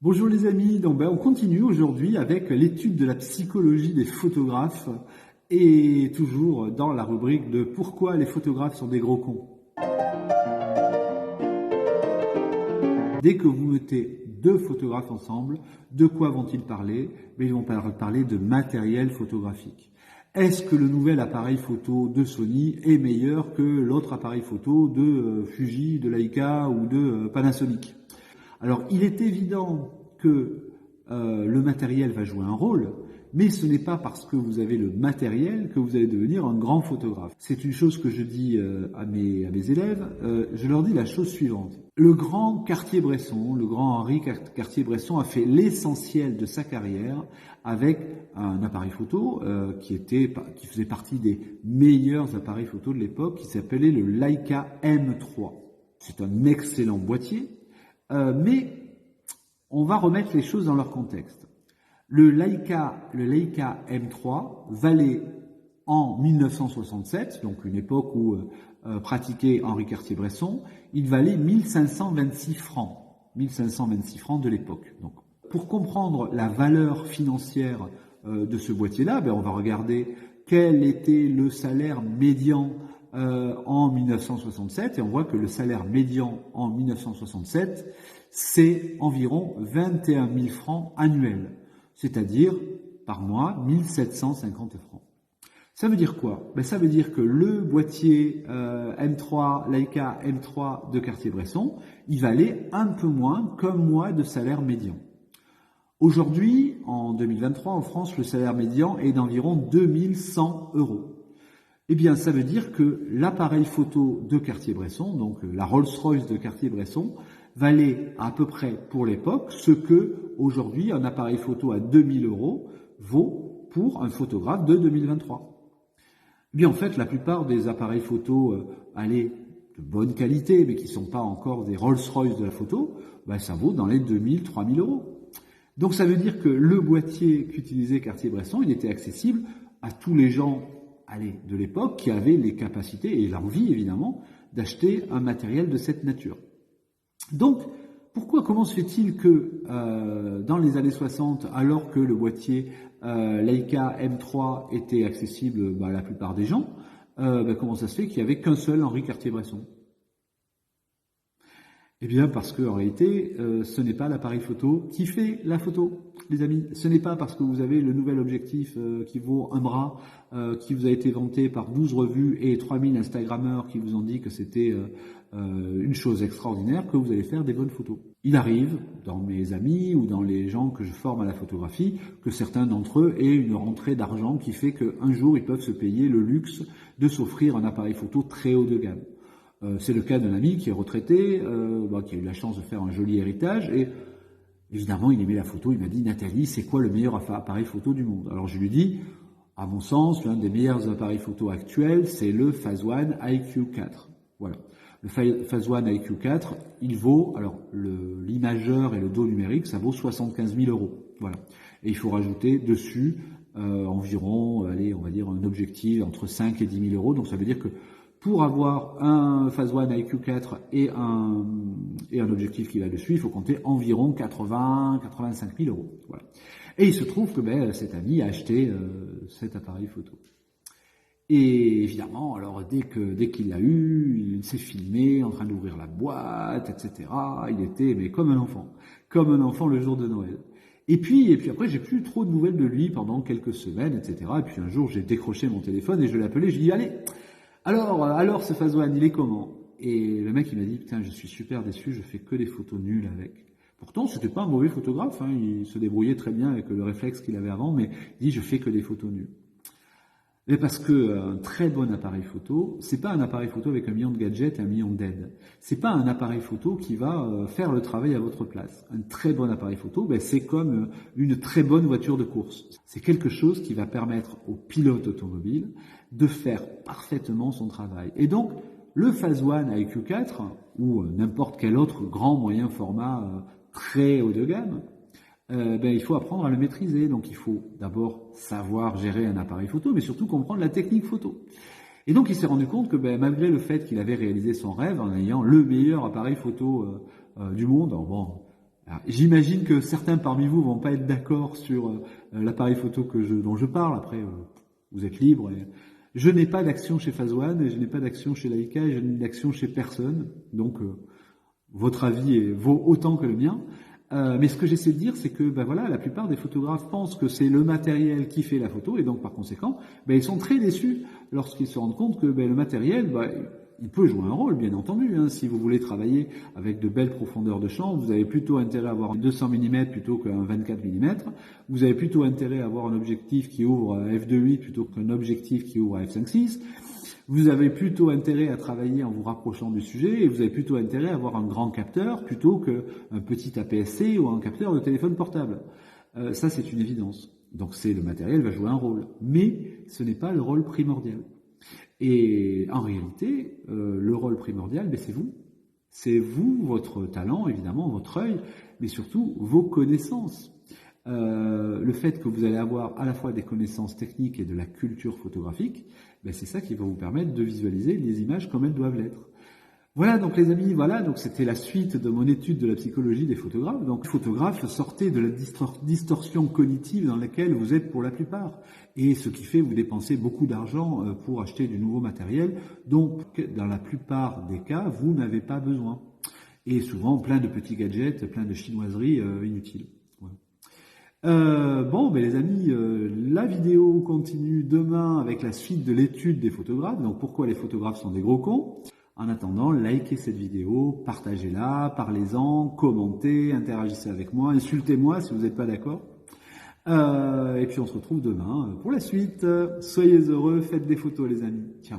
Bonjour les amis, on continue aujourd'hui avec l'étude de la psychologie des photographes et toujours dans la rubrique de pourquoi les photographes sont des gros cons. Dès que vous mettez deux photographes ensemble, de quoi vont-ils parler? Ils vont parler de matériel photographique. Est-ce que le nouvel appareil photo de Sony est meilleur que l'autre appareil photo de Fuji, de Leica ou de Panasonic? Alors, il est évident que le matériel va jouer un rôle, mais ce n'est pas parce que vous avez le matériel que vous allez devenir un grand photographe. C'est une chose que je dis à mes élèves, je leur dis la chose suivante. Le grand Cartier-Bresson, le grand Henri Cartier-Bresson a fait l'essentiel de sa carrière avec un appareil photo qui faisait partie des meilleurs appareils photo de l'époque, qui s'appelait le Leica M3. C'est un excellent boîtier, mais on va remettre les choses dans leur contexte. Le Leica M3 valait en 1967, donc une époque où pratiquait Henri Cartier-Bresson, il valait 1526 francs. 1526 francs de l'époque. Donc, pour comprendre la valeur financière de ce boîtier-là, on va regarder quel était le salaire médian en 1967, et on voit que le salaire médian en 1967, c'est environ 21 000 francs annuels, c'est-à-dire par mois 1750 francs. Ça veut dire quoi? Ça veut dire que le boîtier M3, Leica M3 de Cartier-Bresson, il valait un peu moins qu'un mois de salaire médian. Aujourd'hui, en 2023, en France, le salaire médian est d'environ 2100 €. Eh bien, ça veut dire que l'appareil photo de Cartier-Bresson, donc la Rolls-Royce de Cartier-Bresson, valait à peu près pour l'époque ce que aujourd'hui un appareil photo à 2000 € vaut pour un photographe de 2023. Eh bien, en fait, la plupart des appareils photo de bonne qualité, mais qui ne sont pas encore des Rolls-Royce de la photo, ça vaut dans les 2000, 3000 €. Donc ça veut dire que le boîtier qu'utilisait Cartier-Bresson, il était accessible à tous les gens de l'époque qui avaient les capacités et l'envie évidemment d'acheter un matériel de cette nature. Donc, comment se fait-il que dans les années 60, alors que le boîtier Leica M3 était accessible à la plupart des gens, comment ça se fait qu'il n'y avait qu'un seul Henri Cartier-Bresson? Eh bien parce qu'en réalité, ce n'est pas l'appareil photo qui fait la photo, les amis. Ce n'est pas parce que vous avez le nouvel objectif qui vaut un bras, qui vous a été vanté par 12 revues et 3000 Instagrammeurs qui vous ont dit que c'était une chose extraordinaire que vous allez faire des bonnes photos. Il arrive, dans mes amis ou dans les gens que je forme à la photographie, que certains d'entre eux aient une rentrée d'argent qui fait qu'un jour ils peuvent se payer le luxe de s'offrir un appareil photo très haut de gamme. C'est le cas d'un ami qui est retraité, qui a eu la chance de faire un joli héritage, et évidemment il aimait la photo. Il m'a dit: Nathalie, c'est quoi le meilleur appareil photo du monde? Alors je lui dis, à mon sens, l'un des meilleurs appareils photo actuels, c'est le Phase One IQ4. Voilà. Le Phase One IQ4, il vaut, alors l'imageur et le dos numérique, ça vaut 75 000 €. Voilà. Et il faut rajouter dessus environ, on va dire un objectif entre 5 et 10 000 €. Donc ça veut dire que pour avoir un Phase One IQ4 et un objectif qui va dessus, il faut compter environ 85 000 €. Voilà. Et il se trouve que cet ami a acheté cet appareil photo. Et évidemment, alors dès qu'il l'a eu, il s'est filmé en train d'ouvrir la boîte, etc. Il était comme un enfant le jour de Noël. Et puis après, j'ai plus trop de nouvelles de lui pendant quelques semaines, etc. Et puis un jour, j'ai décroché mon téléphone et je l'ai appelé. Je lui ai dit: allez, alors ce Phase One, il est comment? Et le mec, il m'a dit: putain, je suis super déçu, je fais que des photos nulles avec. Pourtant, c'était pas un mauvais photographe, il se débrouillait très bien avec le réflexe qu'il avait avant, mais il dit: je fais que des photos nulles. Mais parce que un très bon appareil photo, c'est pas un appareil photo avec 1 million de gadgets et 1 million d'aides. C'est pas un appareil photo qui va faire le travail à votre place. Un très bon appareil photo, c'est comme une très bonne voiture de course. C'est quelque chose qui va permettre au pilote automobile de faire parfaitement son travail. Et donc, le Phase One IQ4 ou n'importe quel autre grand moyen format très haut de gamme, il faut apprendre à le maîtriser. Donc il faut d'abord savoir gérer un appareil photo, mais surtout comprendre la technique photo. Et donc il s'est rendu compte que malgré le fait qu'il avait réalisé son rêve en ayant le meilleur appareil photo du monde, J'imagine que certains parmi vous vont pas être d'accord sur l'appareil photo dont je parle. Après, vous êtes libre. Je n'ai pas d'action chez Phase One et je n'ai pas d'action chez Leica et je n'ai d'action chez personne. Donc, votre avis vaut autant que le mien. Mais ce que j'essaie de dire, c'est que voilà, la plupart des photographes pensent que c'est le matériel qui fait la photo et donc par conséquent, ils sont très déçus lorsqu'ils se rendent compte que le matériel, il peut jouer un rôle, bien entendu. Si vous voulez travailler avec de belles profondeurs de champ, vous avez plutôt intérêt à avoir un 200 mm plutôt qu'un 24 mm. Vous avez plutôt intérêt à avoir un objectif qui ouvre à f2.8 plutôt qu'un objectif qui ouvre à f5.6. Vous avez plutôt intérêt à travailler en vous rapprochant du sujet et vous avez plutôt intérêt à avoir un grand capteur plutôt qu'un petit APS-C ou un capteur de téléphone portable. Ça, c'est une évidence. Donc, le matériel va jouer un rôle. Mais ce n'est pas le rôle primordial. Et en réalité, le rôle primordial, c'est vous. C'est vous, votre talent, évidemment, votre œil, mais surtout vos connaissances. Le fait que vous allez avoir à la fois des connaissances techniques et de la culture photographique, c'est ça qui va vous permettre de visualiser les images comme elles doivent l'être. Voilà donc les amis, donc c'était la suite de mon étude de la psychologie des photographes. Donc photographe, sortez de la distorsion cognitive dans laquelle vous êtes pour la plupart. Et ce qui fait vous dépensez beaucoup d'argent pour acheter du nouveau matériel, donc dans la plupart des cas, vous n'avez pas besoin. Et souvent plein de petits gadgets, plein de chinoiseries inutiles. Les amis, la vidéo continue demain avec la suite de l'étude des photographes. Donc pourquoi les photographes sont des gros cons? En attendant, likez cette vidéo, partagez-la, parlez-en, commentez, interagissez avec moi, insultez-moi si vous n'êtes pas d'accord. Et puis on se retrouve demain pour la suite. Soyez heureux, faites des photos les amis. Ciao.